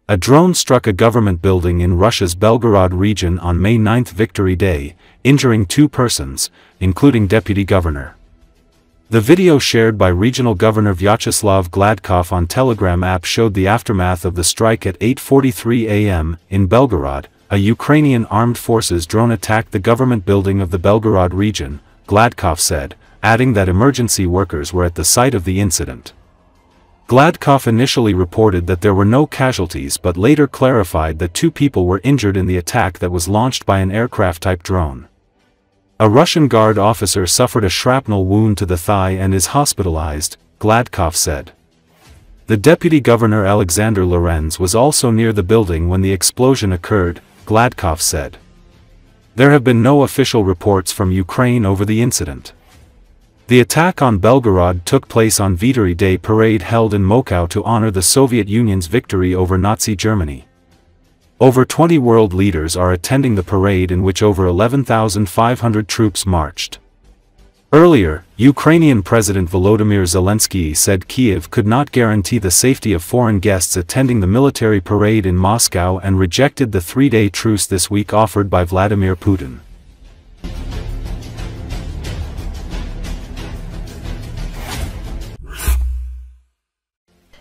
A drone struck a government building in Russia's Belgorod region on May 9, Victory Day, injuring 2 persons, including Deputy Governor. The video shared by Regional Governor Vyacheslav Gladkov on Telegram app showed the aftermath of the strike at 8:43 a.m. in Belgorod. A Ukrainian armed forces drone attacked the government building of the Belgorod region, Gladkov said, adding that emergency workers were at the site of the incident. Gladkov initially reported that there were no casualties but later clarified that 2 people were injured in the attack that was launched by an aircraft-type drone. A Russian guard officer suffered a shrapnel wound to the thigh and is hospitalized, Gladkov said. The deputy governor Alexander Lorenz was also near the building when the explosion occurred, Gladkov said. There have been no official reports from Ukraine over the incident. The attack on Belgorod took place on Victory Day parade held in Moscow to honor the Soviet Union's victory over Nazi Germany. Over 20 world leaders are attending the parade in which over 11,500 troops marched. Earlier, Ukrainian President Volodymyr Zelenski said Kiev could not guarantee the safety of foreign guests attending the military parade in Moscow and rejected the 3-day truce this week offered by Vladimir Putin.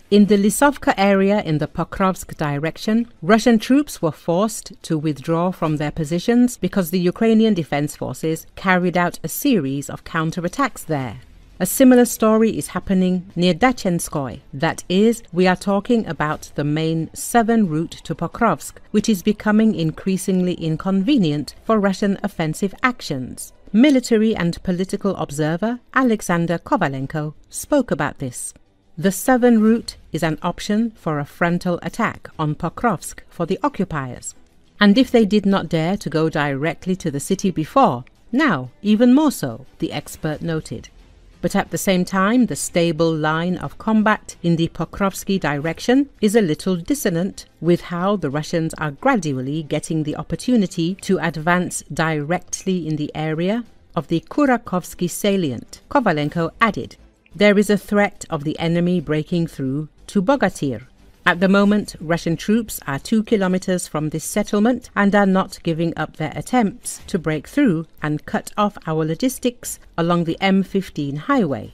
In the Lysovka area in the Pokrovsk direction, Russian troops were forced to withdraw from their positions because the Ukrainian Defense Forces carried out a series of counterattacks there. A similar story is happening near Dachenskoy. That is, we are talking about the main southern route to Pokrovsk, which is becoming increasingly inconvenient for Russian offensive actions. Military and political observer Alexander Kovalenko spoke about this. The southern route is an option for a frontal attack on Pokrovsk for the occupiers. And if they did not dare to go directly to the city before, now even more so, the expert noted. But at the same time, the stable line of combat in the Pokrovsky direction is a little dissonant with how the Russians are gradually getting the opportunity to advance directly in the area of the Kurakovsky salient, Kovalenko added. There is a threat of the enemy breaking through to Bogatyr. At the moment, Russian troops are 2 kilometers from this settlement and are not giving up their attempts to break through and cut off our logistics along the M15 highway.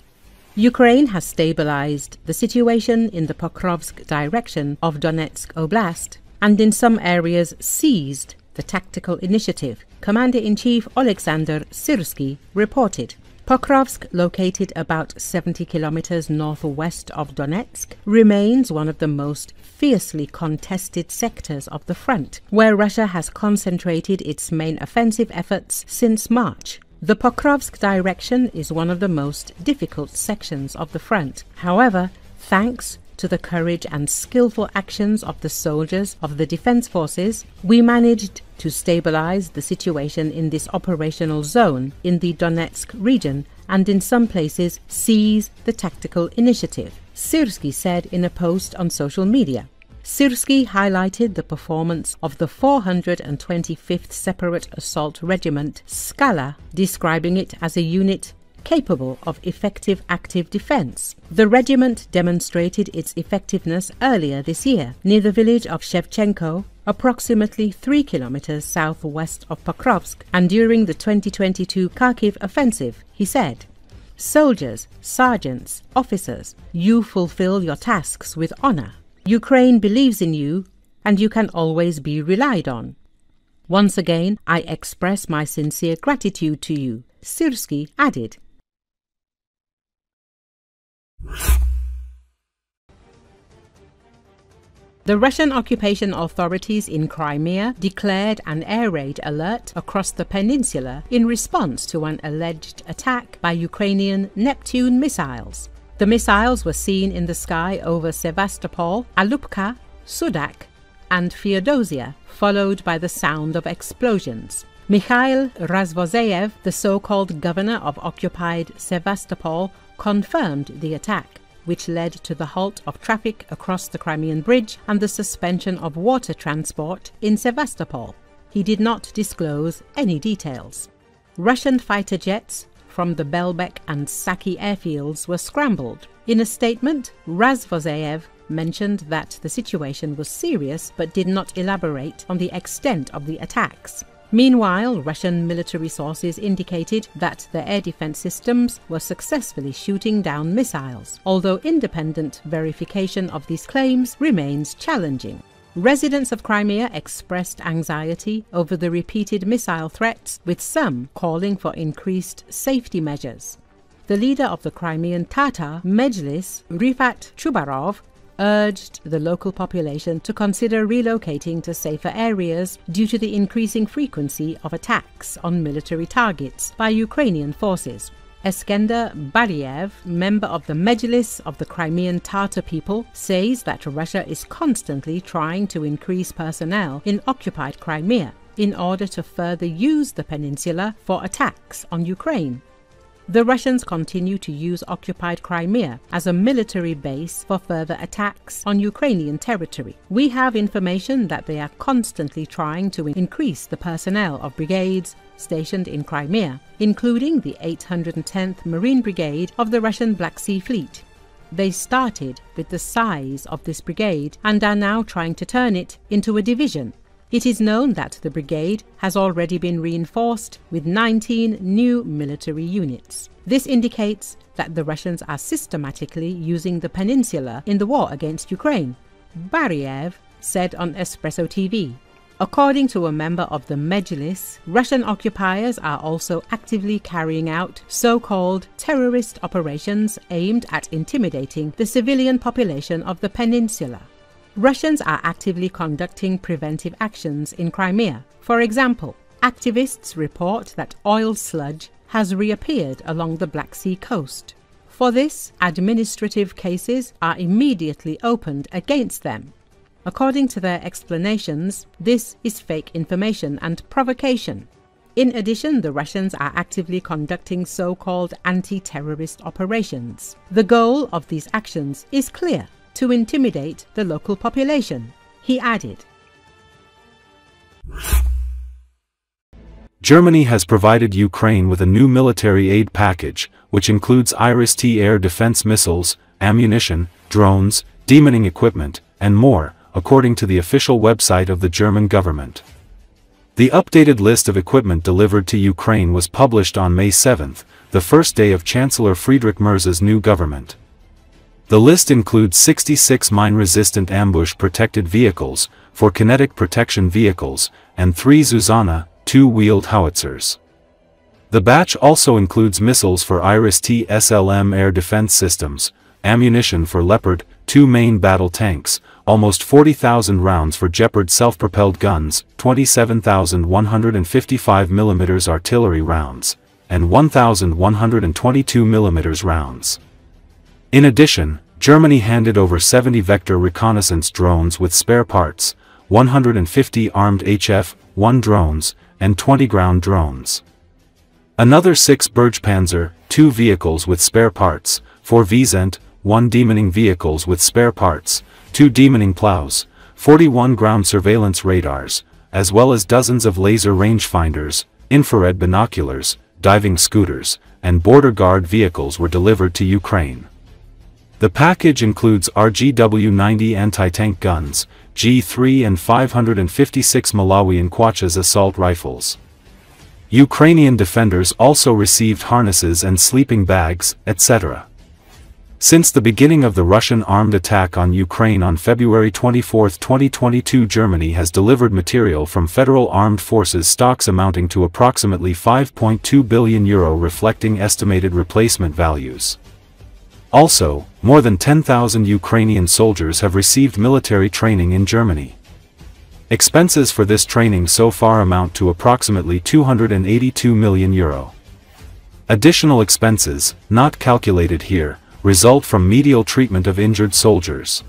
Ukraine has stabilized the situation in the Pokrovsk direction of Donetsk Oblast and in some areas seized the tactical initiative, Commander-in-Chief Alexander Syrsky reported. Pokrovsk, located about 70 kilometers northwest of Donetsk, remains one of the most fiercely contested sectors of the front, where Russia has concentrated its main offensive efforts since March. The Pokrovsk direction is one of the most difficult sections of the front. However, thanks to the courage and skillful actions of the soldiers of the defense forces, we managed to stabilize the situation in this operational zone in the Donetsk region and in some places seize the tactical initiative, Syrsky said in a post on social media. Syrsky highlighted the performance of the 425th Separate Assault Regiment, Skala, describing it as a unit capable of effective active defense. The regiment demonstrated its effectiveness earlier this year near the village of Shevchenko, approximately 3 kilometers southwest of Pokrovsk, and during the 2022 Kharkiv offensive, he said, "Soldiers, sergeants, officers, you fulfill your tasks with honor. Ukraine believes in you, and you can always be relied on. Once again, I express my sincere gratitude to you," Syrsky added. The Russian occupation authorities in Crimea declared an air raid alert across the peninsula in response to an alleged attack by Ukrainian Neptune missiles. The missiles were seen in the sky over Sevastopol, Alupka, Sudak, and Feodosia, followed by the sound of explosions. Mikhail Razvozeyev, the so-called governor of occupied Sevastopol, confirmed the attack, which led to the halt of traffic across the Crimean Bridge and the suspension of water transport in Sevastopol. He did not disclose any details. Russian fighter jets from the Belbek and Saki airfields were scrambled. In a statement, Razvozeyev mentioned that the situation was serious but did not elaborate on the extent of the attacks. Meanwhile, Russian military sources indicated that the air defense systems were successfully shooting down missiles, although independent verification of these claims remains challenging. Residents of Crimea expressed anxiety over the repeated missile threats, with some calling for increased safety measures. The leader of the Crimean Tatar Mejlis, Rifat Chubarov, urged the local population to consider relocating to safer areas due to the increasing frequency of attacks on military targets by Ukrainian forces. Eskender Bariev, member of the Mejlis of the Crimean Tatar people, says that Russia is constantly trying to increase personnel in occupied Crimea in order to further use the peninsula for attacks on Ukraine. The Russians continue to use occupied Crimea as a military base for further attacks on Ukrainian territory. We have information that they are constantly trying to increase the personnel of brigades stationed in Crimea, including the 810th Marine Brigade of the Russian Black Sea Fleet. They started with the size of this brigade and are now trying to turn it into a division. It is known that the brigade has already been reinforced with 19 new military units. This indicates that the Russians are systematically using the peninsula in the war against Ukraine, Bariev said on Espresso TV. According to a member of the Mejlis, Russian occupiers are also actively carrying out so-called terrorist operations aimed at intimidating the civilian population of the peninsula. Russians are actively conducting preventive actions in Crimea. For example, activists report that oil sludge has reappeared along the Black Sea coast. For this, administrative cases are immediately opened against them. According to their explanations, this is fake information and provocation. In addition, the Russians are actively conducting so-called anti-terrorist operations. The goal of these actions is clear: to intimidate the local population, he added. Germany has provided Ukraine with a new military aid package, which includes Iris-T air defense missiles, ammunition, drones, demining equipment, and more, according to the official website of the German government. The updated list of equipment delivered to Ukraine was published on May 7, the first day of Chancellor Friedrich Merz's new government. The list includes 66 mine-resistant ambush-protected vehicles, 4 kinetic protection vehicles, and 3 Zuzana, 2-wheeled howitzers. The batch also includes missiles for Iris-T SLM air defense systems, ammunition for Leopard 2 main battle tanks, almost 40,000 rounds for Gepard self-propelled guns, 27,155 mm artillery rounds, and 1,122 mm rounds. In addition, Germany handed over 70 vector reconnaissance drones with spare parts, 150 armed HF-1 drones, and 20 ground drones. Another 6 Bergpanzer, 2 vehicles with spare parts, 4 Visent, 1 demining vehicles with spare parts, 2 demining plows, 41 ground surveillance radars, as well as dozens of laser rangefinders, infrared binoculars, diving scooters, and border guard vehicles were delivered to Ukraine. The package includes RGW-90 anti-tank guns, G3 and 556 Malawian Quachas assault rifles. Ukrainian defenders also received harnesses and sleeping bags, etc. Since the beginning of the Russian armed attack on Ukraine on February 24, 2022, Germany has delivered material from Federal Armed Forces stocks amounting to approximately €5.2 billion, reflecting estimated replacement values. Also, more than 10,000 Ukrainian soldiers have received military training in Germany. Expenses for this training so far amount to approximately €282 million. Additional expenses, not calculated here, result from medial treatment of injured soldiers.